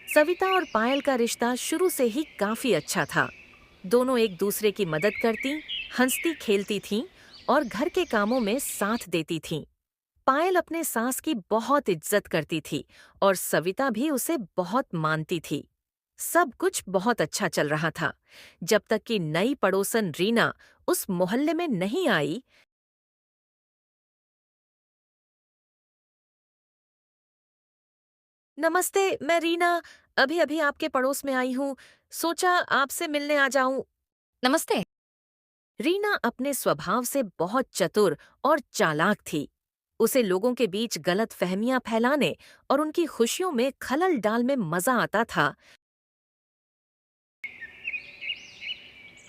सविता और पायल का रिश्ता शुरू से ही काफी अच्छा था। दोनों एक दूसरे की मदद करती, हंसती खेलती थीं और घर के कामों में साथ देती थीं। पायल अपने सास की बहुत इज्जत करती थी और सविता भी उसे बहुत मानती थी। सब कुछ बहुत अच्छा चल रहा था, जब तक कि नई पड़ोसन रीना उस मोहल्ले में नहीं आई। नमस्ते, मैं रीना अभी अभी आपके पड़ोस में आई हूँ। सोचा आपसे मिलने आ जाऊं। नमस्ते। रीना अपने स्वभाव से बहुत चतुर और चालाक थी। उसे लोगों के बीच गलत फहमियां फैलाने और उनकी खुशियों में खलल डालने में मजा आता था।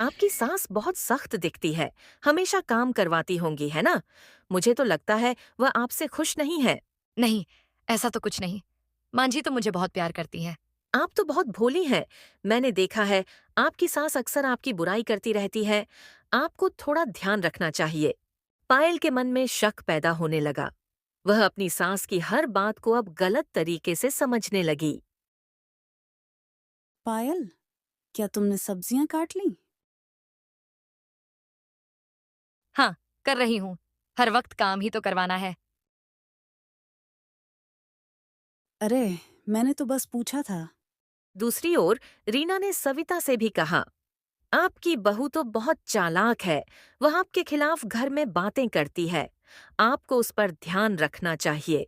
आपकी सास बहुत सख्त दिखती है, हमेशा काम करवाती होंगी, है ना? मुझे तो लगता है वह आपसे खुश नहीं है। नहीं, ऐसा तो कुछ नहीं। माँ जी तो मुझे बहुत प्यार करती हैं। आप तो बहुत भोली हैं। मैंने देखा है, आपकी सास अक्सर आपकी बुराई करती रहती है। आपको थोड़ा ध्यान रखना चाहिए। पायल के मन में शक पैदा होने लगा। वह अपनी सास की हर बात को अब गलत तरीके से समझने लगी। पायल, क्या तुमने सब्जियां काट ली? हाँ, कर रही हूँ। हर वक्त काम ही तो करवाना है। अरे, मैंने तो बस पूछा था। दूसरी ओर रीना ने सविता से भी कहा, आपकी बहू तो बहुत चालाक है। वह आपके खिलाफ घर में बातें करती है। आपको उस पर ध्यान रखना चाहिए।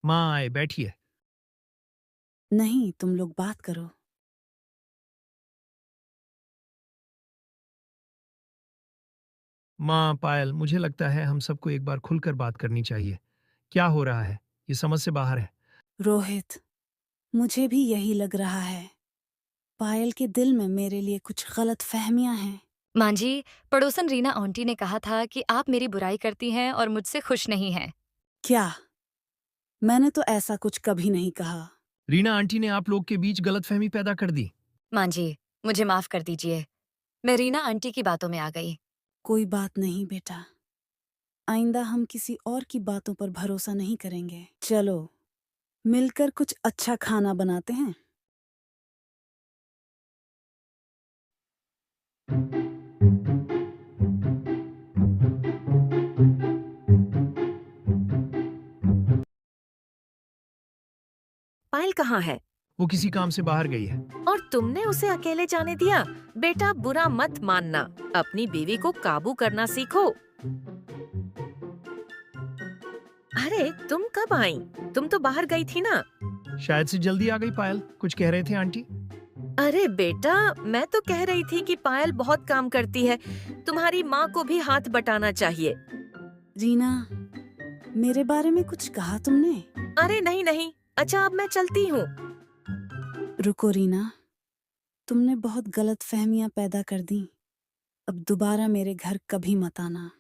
माँ आए, बैठिए। नहीं, तुम लोग बात करो। माँ पायल, मुझे लगता है हम सबको एक बार खुलकर बात करनी चाहिए। क्या हो रहा है? ये समझ से बाहर है। रोहित, मुझे भी यही लग रहा है। पायल के दिल में मेरे लिए कुछ गलत फहमियां हैं। माँ जी, पड़ोसन रीना आंटी ने कहा था कि आप मेरी बुराई करती हैं और मुझसे खुश नहीं हैं। क्या? मैंने तो ऐसा कुछ कभी नहीं कहा। रीना आंटी ने आप लोग के बीच गलतफहमी पैदा कर दी। माँ जी, मुझे माफ कर दीजिए। मैं रीना आंटी की बातों में आ गई। कोई बात नहीं बेटा। आइंदा हम किसी और की बातों पर भरोसा नहीं करेंगे। चलो, मिलकर कुछ अच्छा खाना बनाते हैं। पायल कहाँ है? वो किसी काम से बाहर गई है। और तुमने उसे अकेले जाने दिया? बेटा, बुरा मत मानना। अपनी बीवी को काबू करना सीखो। अरे, तुम कब आई? तुम तो बाहर गई थी ना? शायद से जल्दी आ गई पायल। कुछ कह रहे थे आंटी? अरे बेटा, मैं तो कह रही थी कि पायल बहुत काम करती है। तुम्हारी माँ को भी हाथ बटाना चाहिए। रीना, मेरे बारे में कुछ कहा तुमने? अरे नहीं नहीं, अच्छा अब मैं चलती हूँ। रुको रीना, तुमने बहुत गलत फहमियां पैदा कर दी। अब दोबारा मेरे घर कभी मत आना।